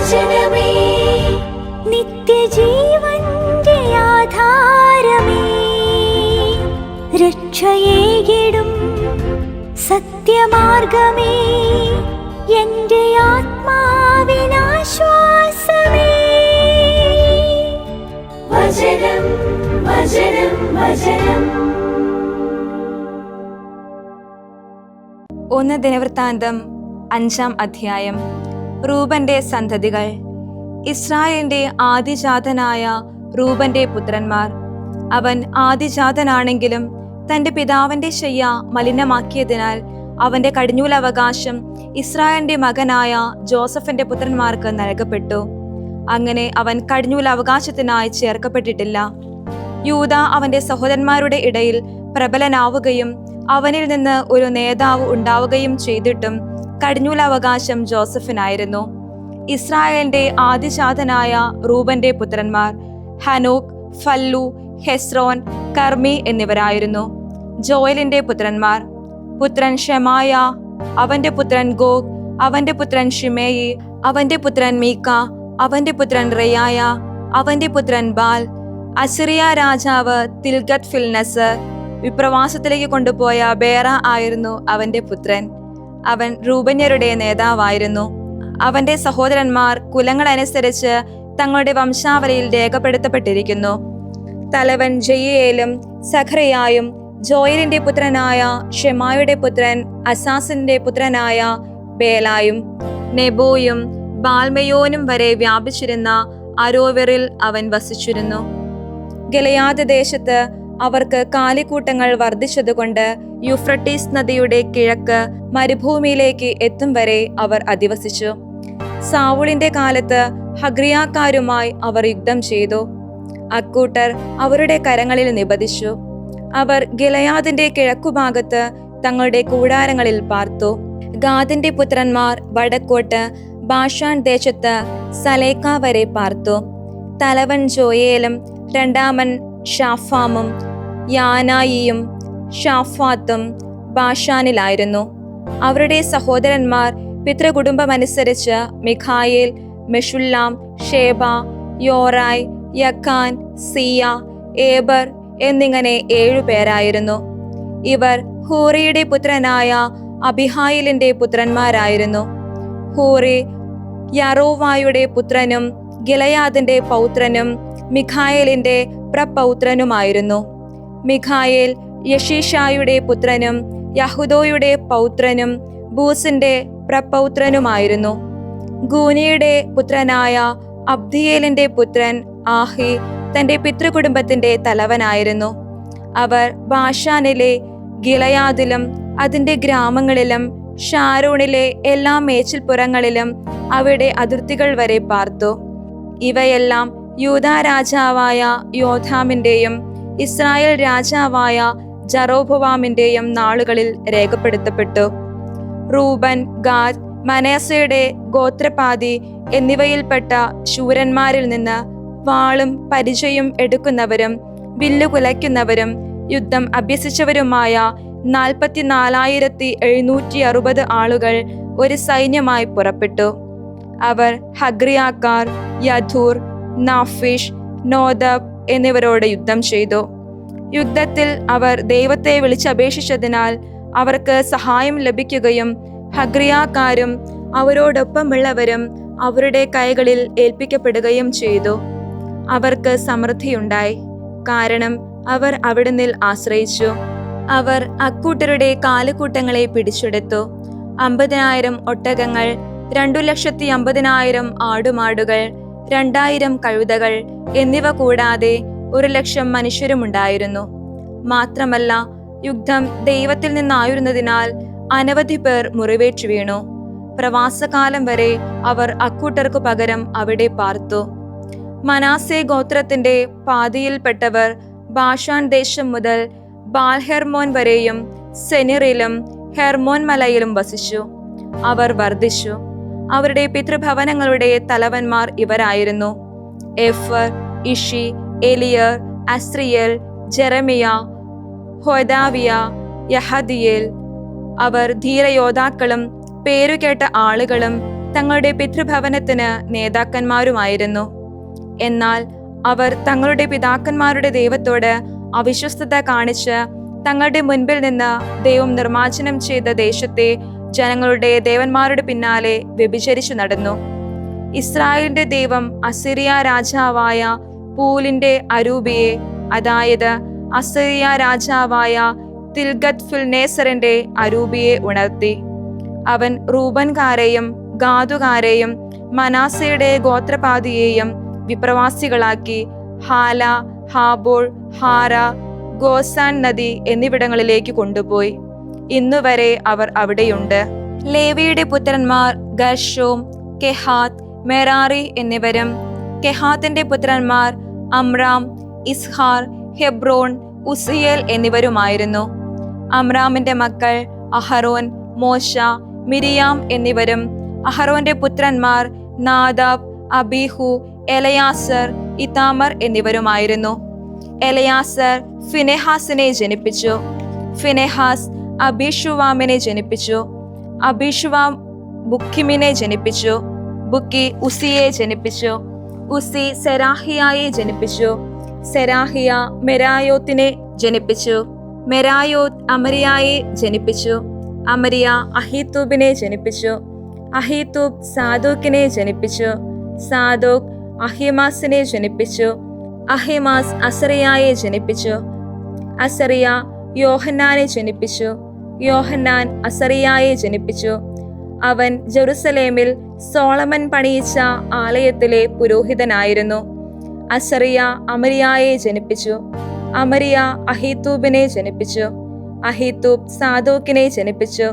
വചനമേ നിത്യജീവന്റെ ആധാരമേ, രക്ഷയേകിടും സത്യമാർഗമേ, എന്റെ ആത്മാവിനാശ്വാസമേ. വചനം വചനം വചനം. 1 ദിനവൃത്താന്തം 5-ാം അധ്യായം. റൂബന്റെ സന്തതികൾ. ഇസ്രായേലിന്റെ ആദിജാതനായ റൂബന്റെ പുത്രന്മാർ. അവൻ ആദിജാതനാണെങ്കിലും തന്റെ പിതാവിന്റെ ശയ്യ മലിനമാക്കിയതിനാൽ അവന്റെ കടിഞ്ഞൂലവകാശം ഇസ്രായേലിന്റെ മകനായ ജോസഫിന്റെ പുത്രന്മാർക്ക് നൽകപ്പെട്ടു. അങ്ങനെ അവൻ കടിഞ്ഞൂലവകാശത്തിനായി ചേർക്കപ്പെട്ടിട്ടില്ല. യൂദ അവന്റെ സഹോദരന്മാരുടെ ഇടയിൽ പ്രബലനാവുകയും അവനിൽ നിന്ന് ഒരു നേതാവ് ഉണ്ടാവുകയും ചെയ്തിട്ടും കടിഞ്ഞൂലവകാശം ജോസഫിനായിരുന്നു. ഇസ്രായേലിന്റെ ആദിജാതനായ റൂബന്റെ പുത്രന്മാർ ഹനോക്ക്, ഫല്ലു, ഹെസ്രോൻ, കർമ്മി എന്നിവരായിരുന്നു. ജോയലിന്റെ പുത്രന്മാർ: പുത്രൻ ഷെമായ, അവന്റെ പുത്രൻ ഗോഗ്, അവന്റെ പുത്രൻ ഷിമേയി, അവന്റെ പുത്രൻ മീക്ക, അവന്റെ പുത്രൻ റെയായ, അവന്റെ പുത്രൻ ബാൽ. അസിറിയ രാജാവ് തിൽഗത് ഫിൽനസർ വിപ്രവാസത്തിലേക്ക് കൊണ്ടുപോയ ബേറ ആയിരുന്നു അവന്റെ പുത്രൻ. അവൻ റൂബന്യരുടെ നേതാവായിരുന്നു. അവന്റെ സഹോദരന്മാർ കുലങ്ങളനുസരിച്ച് തങ്ങളുടെ വംശാവലിയിൽ രേഖപ്പെടുത്തപ്പെട്ടിരിക്കുന്നു. തലവൻ ജയിയേലും സഖറിയായും, ജോയലിന്റെ പുത്രനായ ഷെമായുടെ പുത്രൻ അസാസിന്റെ പുത്രനായ ബേലായും, നെബോയും ബാൽമെയോനും വരെ വ്യാപിച്ചിരുന്ന അരോവെറിൽ അവൻ വസിച്ചിരുന്നു. ഗിലെയാദ് ദേശത്ത് അവർക്ക് കാലിക്കൂട്ടങ്ങൾ വർദ്ധിച്ചതുകൊണ്ട് യൂഫ്രട്ടീസ് നദിയുടെ കിഴക്ക് മരുഭൂമിയിലേക്ക് എത്തും വരെ അവർ അധിവസിച്ചു. സാവൂളിന്റെ കാലത്ത് ഹഗ്രിയാക്കാരുമായി അവർ യുദ്ധം ചെയ്തു. അക്കൂട്ടർ അവരുടെ കരങ്ങളിൽ നിബദിച്ചു. അവർ ഗിലെയാദിന്റെ കിഴക്കുഭാഗത്ത് തങ്ങളുടെ കൂടാരങ്ങളിൽ പാർത്തു. ഗാദിന്റെ പുത്രന്മാർ വടക്കോട്ട് ബാഷാൻ ദേശത്ത് സലേക്ക വരെ പാർത്തു. തലവൻ ജോയേലും രണ്ടാമൻ ഷാഫാമും യാനായിയും ഷാഫാത്തും ബാഷാനിലായിരുന്നു. അവരുടെ സഹോദരന്മാർ പിതൃകുടുംബമനുസരിച്ച് മിഖായേൽ, മെഷുല്ലാം, ഷേബ, യോറായ്, യക്കാൻ, സിയ, ഏബർ എന്നിങ്ങനെ 7 പേരായിരുന്നു. ഇവർ ഹൂറിയുടെ പുത്രനായ അബിഹായിലിന്റെ പുത്രന്മാരായിരുന്നു. ഹൂറി യറോവായുടെ പുത്രനും ഗിലെയാദിന്റെ പൗത്രനും മിഖായേലിന്റെ പ്രപൗത്രനുമായിരുന്നു. മിഖായേൽ യശീഷായുടെ പുത്രനും യഹൂദോയുടെ പൗത്രനും ബൂസിന്റെ പ്രപൗത്രനുമായിരുന്നു. ഗൂനിയുടെ പുത്രനായ അബ്ദിയേലിന്റെ പുത്രൻ ആഹി തന്റെ പിതൃകുടുംബത്തിന്റെ തലവനായിരുന്നു. അവർ ബാഷാനിലെ ഗിലെയാദിലും അതിന്റെ ഗ്രാമങ്ങളിലും ഷാരോണിലെ എല്ലാ മേച്ചിൽപ്പുറങ്ങളിലും അവിടെ അതിർത്തികൾ വരെ പാർത്തു. ഇവയെല്ലാം യൂദാ രാജാവായ യോഥാമിന്റെയും ഇസ്രായേൽ രാജാവായ ജറോബോവാമിന്റെയും നാളുകളിൽ രേഖപ്പെടുത്തപ്പെട്ടു. റൂബൻ, ഗാദ്, മനേസയുടെ ഗോത്രപാതി എന്നിവയിൽപ്പെട്ട ശൂരന്മാരിൽ നിന്ന് വാളും പരിചയും എടുക്കുന്നവരും വില്ലു കുലയ്ക്കുന്നവരും യുദ്ധം അഭ്യസിച്ചവരുമായ 44,760 ആളുകൾ ഒരു സൈന്യമായി പുറപ്പെട്ടു. അവർ ഹഗ്രിയാക്കാർ, യഥൂർ, നാഫിഷ്, നോദബ് എന്നിവരോട് യുദ്ധം ചെയ്തു. യുദ്ധത്തിൽ അവർ ദൈവത്തെ വിളിച്ചപേക്ഷിച്ചതിനാൽ അവർക്ക് സഹായം ലഭിക്കുകയും ഹഗ്രിയാക്കാരും അവരോടൊപ്പമുള്ളവരും അവരുടെ കൈകളിൽ ഏൽപ്പിക്കപ്പെടുകയും ചെയ്തു. അവർക്ക് സമൃദ്ധിയുണ്ടായി, കാരണം അവർ അവിടുന്ന് ആശ്രയിച്ചു. അവർ അക്കൂട്ടരുടെ കാലുകൂട്ടങ്ങളെ പിടിച്ചെടുത്തു. 50,000 ഒട്ടകങ്ങൾ, 2,50,000 ആടുമാടുകൾ, 2,000 കഴുതകൾ എന്നിവ കൂടാതെ 1,00,000 മനുഷ്യരുമുണ്ടായിരുന്നു. മാത്രമല്ല, യുദ്ധം ദൈവത്തിൽ നിന്നായിരുന്നതിനാൽ അനവധി പേർ മുറിവേറ്റു വീണു. പ്രവാസകാലം വരെ അവർ അക്കൂട്ടർക്കു പകരം അവിടെ പാർത്തു. മനാസെ ഗോത്രത്തിന്റെ പാതിയിൽപ്പെട്ടവർ ബാഷാൻ ദേശം മുതൽ ബാൽഹെർമോൻ വരെയും സെനിറിലും ഹെർമോൻ മലയിലും വസിച്ചു. അവർ വർദ്ധിച്ചു. അവരുടെ പിതൃഭവനങ്ങളുടെ തലവന്മാർ ഇവരായിരുന്നു: എഫർ, ഇഷി, എലിയർ, അസ്രിയേൽ, ജെറമിയ, ഹോദാവിയ, യഹദിയേൽ. അവർ ധീരയോദ്ധാക്കളും പേരുകേട്ട ആളുകളും തങ്ങളുടെ പിതൃഭവനത്തിന് നേതാക്കന്മാരുമായിരുന്നു. എന്നാൽ അവർ തങ്ങളുടെ പിതാക്കന്മാരുടെ ദൈവത്തോട് അവിശ്വസ്തത കാണിച്ച് തങ്ങളുടെ മുൻപിൽ നിന്ന് ദൈവം നിർമ്മാർജ്ജനം ചെയ്ത ദേശത്തെ ജനങ്ങളുടെ ദേവന്മാരുടെ പിന്നാലെ വ്യഭിചരിച്ചു നടന്നു. ഇസ്രായേലിന്റെ ദൈവം അസിറിയ രാജാവായ പൂലിന്റെ അരൂപിയെ, അതായത് അസിറിയ രാജാവായ തിൽഗത് ഫിൽനേസറിന്റെ അരൂപിയെ ഉണർത്തി. അവൻ റൂബൻകാരെയും ഗാദുകാരെയും മനാസയുടെ ഗോത്രപാതിയെയും വിപ്രവാസികളാക്കി ഹാല, ഹാബോൾ, ഹാര, ഗോസാൻ നദി എന്നിവിടങ്ങളിലേക്ക് കൊണ്ടുപോയി. ഇന്നുവരെ അവർ അവിടെയുണ്ട്. ലേവിയുടെ പുത്രന്മാർ ഗർഷോം, കെഹാത്ത്, മെറാറി എന്നിവരും കെഹാത്തിന്റെ പുത്രന്മാർ അമ്രാം, ഇസ്ഹാർ, ഹെബ്രോൺ, ഉസിയേൽ എന്നിവരുമായിരുന്നു. അമ്രാമിന്റെ മക്കൾ അഹരോൻ, മോശ, മിരിയാം എന്നിവരും അഹരോന്റെ പുത്രന്മാർ നാദാബ്, അബീഹു, എലയാസർ, ഇതാമർ എന്നിവരുമായിരുന്നു. എലയാസർ ഫിനെഹാസിനെ ജനിപ്പിച്ചു. ഫിനെഹാസ് അബീഷുവാമിനെ ജനിപ്പിച്ചു. അബീഷുവാം ബുക്കിമിനെ ജനിപ്പിച്ചു. ബുക്കി ഉസിയെ ജനിപ്പിച്ചു. ഉസി സെരാഹിയായെ ജനിപ്പിച്ചു. സെരാഹിയ മെരായോത്തിനെ ജനിപ്പിച്ചു. മെരായോത്ത് അമരിയായെ ജനിപ്പിച്ചു. അമരിയ അഹീത്തൂബിനെ ജനിപ്പിച്ചു. അഹീത്തൂബ് സാദോക്കിനെ ജനിപ്പിച്ചു. സാദോക്ക് അഹിമാസിനെ ജനിപ്പിച്ചു. അഹിമാസ് അസറിയായെ ജനിപ്പിച്ചു. അസറിയ യോഹന്നാനെ ജനിപ്പിച്ചു. യോഹന്നാൻ അസറിയായെ ജനിപ്പിച്ചു. അവൻ ജെറുസലേമിൽ സോളമൻ പണിയിച്ച ആലയത്തിലെ പുരോഹിതനായിരുന്നു. അസറിയ അമരിയായെ ജനിപ്പിച്ചു. അമരിയ അഹീത്തൂബിനെ ജനിപ്പിച്ചു. അഹീത്തൂബ് സാദോക്കിനെ ജനിപ്പിച്ചു.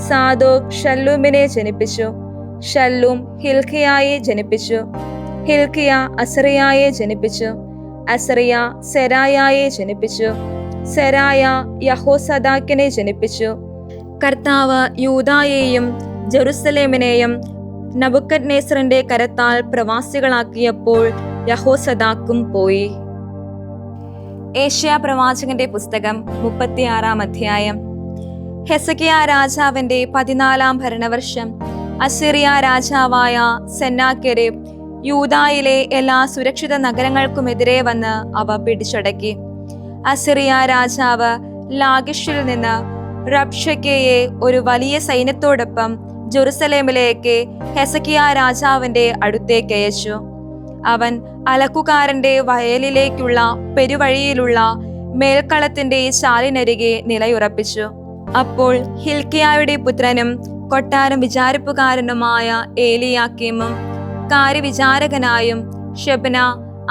സാദോക്ക് ഷല്ലൂമിനെ ജനിപ്പിച്ചു. ഷല്ലൂം ഹിൽക്കിയായെ ജനിപ്പിച്ചു. ഹിൽക്കിയ അസറിയായെ ജനിപ്പിച്ചു. അസറിയ സെരായായെ ജനിപ്പിച്ചു. സെരായ യഹോസദാക്കിനെ ജനിപ്പിച്ചു. കർത്താവ് യൂദായെയും ജെറുസലേമിനെയും നബുക്കദ്നേസറിന്റെ കരത്താൽ പ്രവാസികളാക്കിയപ്പോൾ യഹോസദാക്കും പോയി. ഏഷ്യാ പ്രവാചകന്റെ പുസ്തകം 36-ാം അധ്യായം. ഹെസക്കിയ രാജാവിന്റെ 14-ാം ഭരണവർഷം അസിറിയ രാജാവായ സെന്നാകെരീബ് യൂദായിലെ എല്ലാ സുരക്ഷിത നഗരങ്ങൾക്കുമെതിരെ വന്ന് അവ പിടിച്ചടക്കി. അസിറിയ രാജാവ് ലാഗിഷിൽ നിന്ന് റബ്ഷക്കയെ ഒരു വലിയ സൈന്യത്തോടൊപ്പം ജെറുസലേമിലേക്ക് ഹെസക്കിയ രാജാവിന്റെ അടുത്തേക്ക് അയച്ചു. അവൻ അലക്കുകാരന്റെ വയലിലേക്കുള്ള പെരുവഴിയിലുള്ള മേൽക്കളത്തിന്റെ ചാലിനരികെ നിലയുറപ്പിച്ചു. അപ്പോൾ ഹിൽക്കിയായുടെ പുത്രനും കൊട്ടാരം വിചാരിപ്പുകാരനുമായ ഏലിയാക്കീമും കാര്യവിചാരകനായും ഷെബ്ന,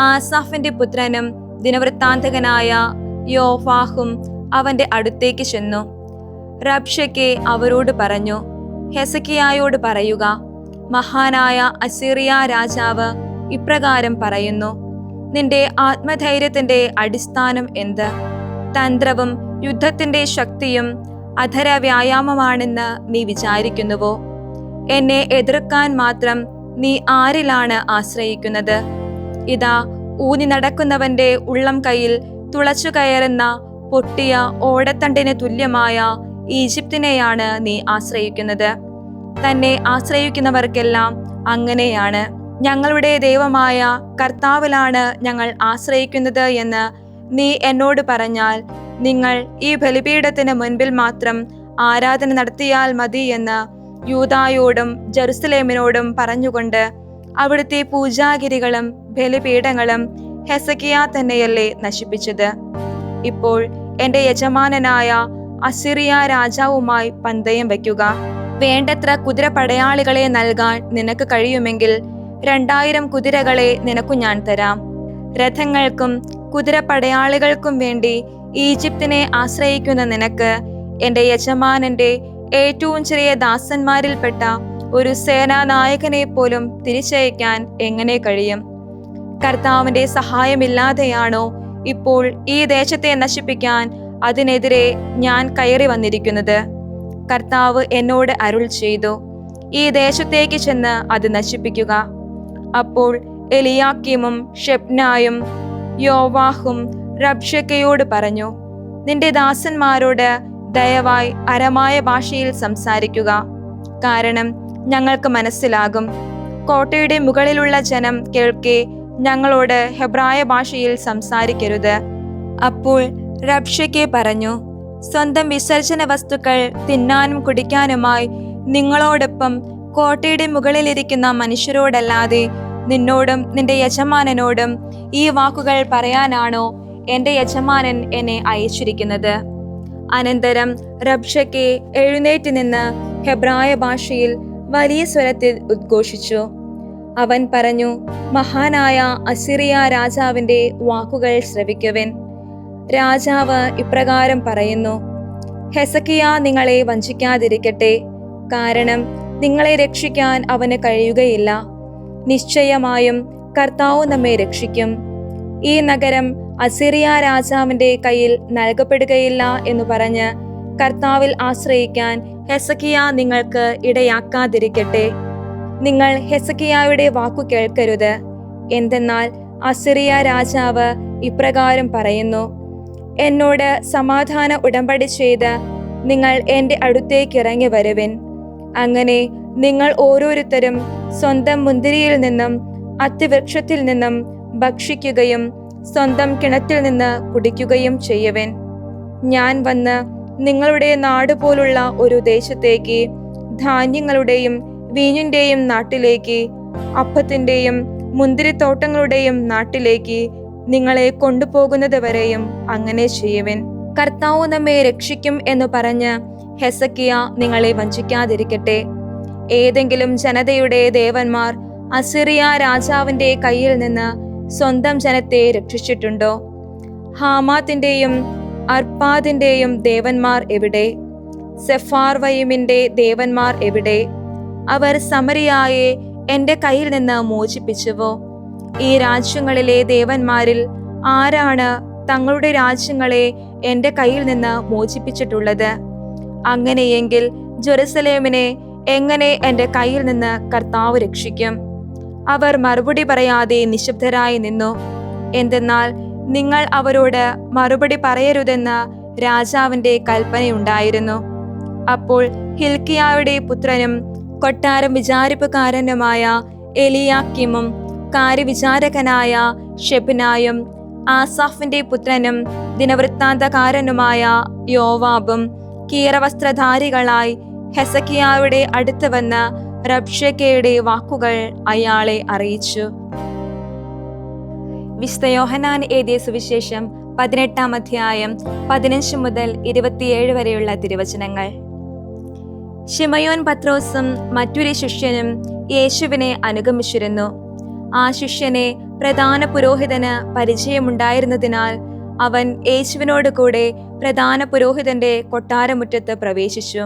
ആസാഫിന്റെ പുത്രനും ദിനവൃത്താന്തകനായ യോവാഹും അവന്റെ അടുത്തേക്ക് ചെന്നു. റബ്ഷക്കെ അവരോട് പറഞ്ഞു, ഹെസക്കിയായോട് പറയുക, മഹാനായ അസീറിയ രാജാവ് ഇപ്രകാരം പറയുന്നു, നിന്റെ ആത്മധൈര്യത്തിന്റെ അടിസ്ഥാനം എന്ത്? തന്ത്രവും യുദ്ധത്തിന്റെ ശക്തിയും അധര വ്യായാമമാണെന്ന് നീ വിചാരിക്കുന്നുവോ? എന്നെ എതിർക്കാൻ മാത്രം നീ ആരിലാണ് ആശ്രയിക്കുന്നത്? ഇതാ, ഊന്നി നടക്കുന്നവന്റെ ഉള്ളം കയ്യിൽ തുളച്ചു കയറുന്ന പൊട്ടിയ ഓടത്തണ്ടിന് തുല്യമായ ഈജിപ്തിനെയാണ് നീ ആശ്രയിക്കുന്നത്. തന്നെ ആശ്രയിക്കുന്നവർക്കെല്ലാം അങ്ങനെയാണ്. ഞങ്ങളുടെ ദൈവമായ കർത്താവിലാണ് ഞങ്ങൾ ആശ്രയിക്കുന്നത് എന്ന് നീ എന്നോട് പറഞ്ഞാൽ, നിങ്ങൾ ഈ ബലിപീഠത്തിന് മുൻപിൽ മാത്രം ആരാധന നടത്തിയാൽ മതി എന്ന് യൂദായോടും ജെറുസലേമിനോടും പറഞ്ഞുകൊണ്ട് അവിടുത്തെ പൂജാഗിരികളും ബലിപീഠങ്ങളും ഹെസക്കിയ തന്നെയല്ലേ നശിപ്പിച്ചത്? ഇപ്പോൾ എന്റെ യജമാനനായ അസിറിയ രാജാവുമായി പന്തയം വയ്ക്കുക. വേണ്ടത്ര കുതിരപ്പടയാളികളെ നൽകാൻ നിനക്ക് കഴിയുമെങ്കിൽ 2000 കുതിരകളെ നിനക്കു ഞാൻ തരാം. രഥങ്ങൾക്കും കുതിരപ്പടയാളികൾക്കും വേണ്ടി ഈജിപ്തിനെ ആശ്രയിക്കുന്ന നിനക്ക് എന്റെ യജമാനന്റെ ഏറ്റവും ചെറിയ ദാസന്മാരിൽപ്പെട്ട ഒരു സേനാനായകനെ പോലും തിരിച്ചയക്കാൻ എങ്ങനെ കഴിയും? കർത്താവിന്റെ സഹായമില്ലാതെയാണോ ഇപ്പോൾ ഈ ദേശത്തെ നശിപ്പിക്കാൻ അതിനെതിരെ ഞാൻ കയറി വന്നിരിക്കുന്നത്? കർത്താവ് എന്നോട് അരുൾ ചെയ്തു, ഈ ദേശത്തേക്ക് ചെന്ന് അത് നശിപ്പിക്കുക. അപ്പോൾ എലിയാക്കീമും ഷെബ്നായും യോവാഹും റബ്ഷക്കയോട് പറഞ്ഞു, നിന്റെ ദാസന്മാരോട് ദയവായി അരമായ ഭാഷയിൽ സംസാരിക്കുക. കാരണം ഞങ്ങൾക്ക് മനസ്സിലാകും. കോട്ടയുടെ മുകളിലുള്ള ജനം കേൾക്കെ ഞങ്ങളോട് ഹെബ്രായ ഭാഷയിൽ സംസാരിക്കരുത്. അപ്പോൾ റബ്ഷക്കെ പറഞ്ഞു, സ്വന്തം വിസർജന വസ്തുക്കൾ തിന്നാനും കുടിക്കാനുമായി നിങ്ങളോടൊപ്പം കോട്ടയുടെ മുകളിലിരിക്കുന്ന മനുഷ്യരോടല്ലാതെ നിന്നോടും നിന്റെ യജമാനനോടും ഈ വാക്കുകൾ പറയാനാണോ എന്റെ യജമാനൻ എന്നെ അയച്ചിരിക്കുന്നത്? അനന്തരം റബ്ഷക്കെ എഴുന്നേറ്റ് നിന്ന് ഹെബ്രായ ഭാഷയിൽ വലിയ സ്വരത്തിൽ ഉദ്ഘോഷിച്ചു. അവൻ പറഞ്ഞു, മഹാനായ അസിറിയ രാജാവിന്റെ വാക്കുകൾ ശ്രവിക്കുവിൻ. രാജാവ് ഇപ്രകാരം പറയുന്നു, ഹെസക്കിയ നിങ്ങളെ വഞ്ചിക്കാതിരിക്കട്ടെ, കാരണം നിങ്ങളെ രക്ഷിക്കാൻ അവന് കഴിയുകയില്ല. നിശ്ചയമായും കർത്താവ് നമ്മെ രക്ഷിക്കും. ഈ നഗരം അസിറിയ രാജാവിന്റെ കയ്യിൽ നൽകപ്പെടുകയില്ല എന്ന് പറഞ്ഞ് കർത്താവിൽ ആശ്രയിക്കാൻ ഹെസക്കിയ നിങ്ങൾക്ക് ഇടയാക്കാതിരിക്കട്ടെ. നിങ്ങൾ ഹെസക്കിയായുടെ വാക്കു കേൾക്കരുത്. എന്തെന്നാൽ അസിറിയ രാജാവ് ഇപ്രകാരം പറയുന്നു, എന്നോട് സമാധാന ഉടമ്പടി ചെയ്ത് നിങ്ങൾ എൻ്റെ അടുത്തേക്ക് ഇറങ്ങി വരുവിൻ. അങ്ങനെ നിങ്ങൾ ഓരോരുത്തരും സ്വന്തം മുന്തിരിയിൽ നിന്നും അത്തിവൃക്ഷത്തിൽ നിന്നും ഭക്ഷിക്കുകയും സ്വന്തം കിണറ്റിൽ നിന്ന് കുടിക്കുകയും ചെയ്യുവിൻ. ഞാൻ വന്ന് നിങ്ങളുടെ നാടുപോലുള്ള ഒരു ദേശത്തേക്ക്, ധാന്യങ്ങളുടെയും വീഞ്ഞിന്റെയും നാട്ടിലേക്ക്, അപ്പത്തിന്റെയും മുന്തിരിത്തോട്ടങ്ങളുടെയും നാട്ടിലേക്ക് നിങ്ങളെ കൊണ്ടുപോകുന്നത് വരെയും അങ്ങനെ ചെയ്യുവിൻ. കർത്താവ് നമ്മെ രക്ഷിക്കും എന്ന് പറഞ്ഞ് ഹെസക്കിയ നിങ്ങളെ വഞ്ചിക്കാതിരിക്കട്ടെ. ഏതെങ്കിലും ജനതയുടെ ദേവന്മാർ അസിറിയ രാജാവിന്റെ കയ്യിൽ നിന്ന് സ്വന്തം ജനത്തെ രക്ഷിച്ചിട്ടുണ്ടോ? ഹാമാത്തിന്റെയും അർപ്പാദിന്റെയും ദേവന്മാർ എവിടെ? സെഫാർവയിമിന്റെ ദേവന്മാർ എവിടെ? അവർ സമരിയായെ എന്റെ കയ്യിൽ നിന്ന് മോചിപ്പിച്ചുവോ? ഈ രാജ്യങ്ങളിലെ ദേവന്മാരിൽ ആരാണ് തങ്ങളുടെ രാജ്യങ്ങളെ എന്റെ കയ്യിൽ നിന്ന് മോചിപ്പിച്ചിട്ടുള്ളത്? അങ്ങനെയെങ്കിൽ ജെറുസലേമിനെ എങ്ങനെ എന്റെ കയ്യിൽ നിന്ന് കർത്താവ് രക്ഷിക്കും? അവർ മറുപടി പറയാതെ നിശബ്ദരായി നിന്നു. എന്തെന്നാൽ നിങ്ങൾ അവരോട് മറുപടി പറയരുതെന്ന് രാജാവിന്റെ കൽപ്പനയുണ്ടായിരുന്നു. അപ്പോൾ ഹിൽക്കിയായുടെ പുത്രനും കൊട്ടാരം വിചാരിപ്പുകാരനുമായ എലിയാക്കിമും കാര്യവിചാരകനായ ഷെബ്നായും ആസാഫിന്റെ പുത്രനും ദിനവൃത്താന്തകാരനുമായ യോവാബും കീറവസ്ത്രധാരികളായി ഹെസക്കിയായുടെ അടുത്ത് വന്ന് റബ്ഷക്കയുടെ വാക്കുകൾ അയാളെ അറിയിച്ചു. വിശുദ്ധ യോഹന്നാൻ എഴുതിയ സുവിശേഷം 18-ാം അധ്യായം 15 മുതൽ 27 വരെയുള്ള തിരുവചനങ്ങൾ. ശിമയോൻ പത്രോസും മറ്റൊരു ശിഷ്യനും യേശുവിനെ അനുഗമിച്ചിരുന്നു. ആ ശിഷ്യനെ പ്രധാന പുരോഹിതന് പരിചയമുണ്ടായിരുന്നതിനാൽ അവൻ യേശുവിനോട് കൂടെ പ്രധാന പുരോഹിതന്റെ കൊട്ടാരമുറ്റത്ത് പ്രവേശിച്ചു.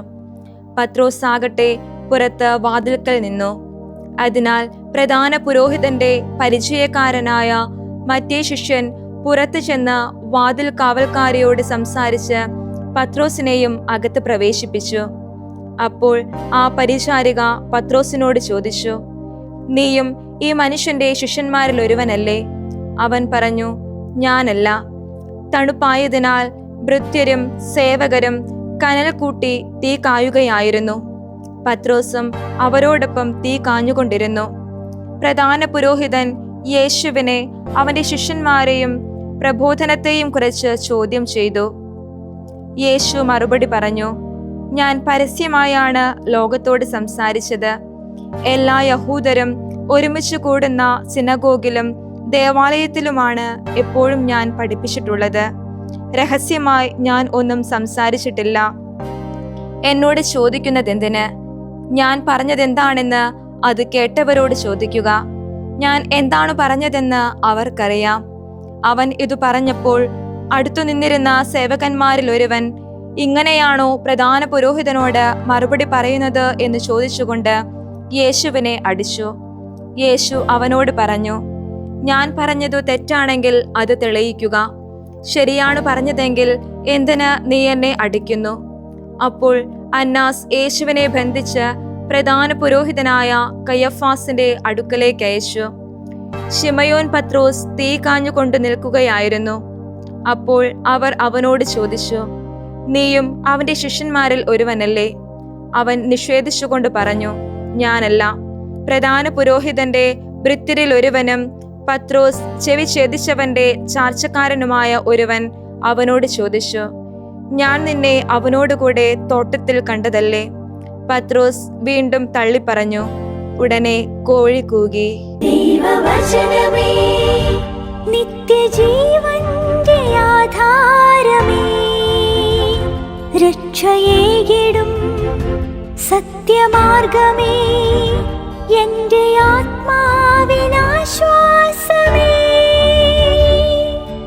പത്രോസ് ആകട്ടെ പുറത്ത് വാതിൽക്കൽ നിന്നു. അതിനാൽ പ്രധാന പുരോഹിതന്റെ പരിചയക്കാരനായ മറ്റേ ശിഷ്യൻ പുറത്തു ചെന്ന് വാതിൽ കാവൽക്കാരിയോട് സംസാരിച്ച് പത്രോസിനെയും അകത്ത് പ്രവേശിപ്പിച്ചു. അപ്പോൾ ആ പരിചാരിക പത്രോസിനോട് ചോദിച്ചു, നീയും ഈ മനുഷ്യന്റെ ശിഷ്യന്മാരിൽ ഒരുവനല്ലേ? അവൻ പറഞ്ഞു, ഞാനല്ല. തണുപ്പായതിനാൽ ഭൃത്യരും സേവകരും കനൽ കൂട്ടി തീ കായുകയായിരുന്നു. പത്രോസും അവരോടൊപ്പം തീ കാഞ്ഞുകൊണ്ടിരുന്നു. പ്രധാന പുരോഹിതൻ യേശുവിനെ അവന്റെ ശിഷ്യന്മാരെയും പ്രബോധനത്തെയും കുറിച്ച് ചോദ്യം ചെയ്തു. യേശു മറുപടി പറഞ്ഞു, ഞാൻ പരസ്യമായാണ് ലോകത്തോട് സംസാരിച്ചത്. എല്ലാ യഹൂദരും ഒരുമിച്ച് കൂടുന്ന സിനഗോഗിലും ദേവാലയത്തിലുമാണ് എപ്പോഴും ഞാൻ പഠിപ്പിച്ചിട്ടുള്ളത്. രഹസ്യമായി ഞാൻ ഒന്നും സംസാരിച്ചിട്ടില്ല. എന്നോട് ചോദിക്കുന്നതെന്തിന്? ഞാൻ പറഞ്ഞതെന്താണെന്ന് അത് കേട്ടവരോട് ചോദിക്കുക. ഞാൻ എന്താണ് പറഞ്ഞതെന്ന് അവർക്കറിയാം. അവൻ ഇതു പറഞ്ഞപ്പോൾ അടുത്തു നിന്നിരുന്ന സേവകന്മാരിൽ ഒരുവൻ, ഇങ്ങനെയാണോ പ്രധാന പുരോഹിതനോട് മറുപടി പറയുന്നത് എന്ന് ചോദിച്ചുകൊണ്ട് യേശുവിനെ അടിച്ചു. യേശു അവനോട് പറഞ്ഞു, ഞാൻ പറഞ്ഞതു തെറ്റാണെങ്കിൽ അത് തെളിയിക്കുക. ശരിയാണ് പറഞ്ഞതെങ്കിൽ എന്തിന് നീ എന്നെ അടിക്കുന്നു? അപ്പോൾ അന്നാസ് യേശുവിനെ ബന്ധിച്ച് പ്രധാന പുരോഹിതനായ കയഫാസിന്റെ അടുക്കലേക്ക് അയച്ചു. ശിമയോൻ പത്രോസ് തീ കാഞ്ഞുകൊണ്ട് നിൽക്കുകയായിരുന്നു. അപ്പോൾ അവർ അവനോട് ചോദിച്ചു, നീയും അവന്റെ ശിഷ്യന്മാരിൽ ഒരുവനല്ലേ? അവൻ നിഷേധിച്ചുകൊണ്ട് പറഞ്ഞു, ഞാനല്ല. പ്രധാന പുരോഹിതന്റെ ഭൃത്യരിൽ ഒരുവനും പത്രോസ് ചെവി ഛേദിച്ചവന്റെ ചാർച്ചക്കാരനുമായ ഒരുവൻ അവനോട് ചോദിച്ചു, ഞാൻ നിന്നെ അവനോടുകൂടെ തോട്ടത്തിൽ കണ്ടതല്ലേ? പത്രോസ് വീണ്ടും തള്ളിപ്പറഞ്ഞു. ഉടനെ കോഴി കൂകി. ദൈവവചനമേ, നിത്യജീവന്റെ ആധാരമേ, രക്ഷയേകിടും സത്യമാർഗമേ, എന്റെ ആത്മാവിനാശ്വാസം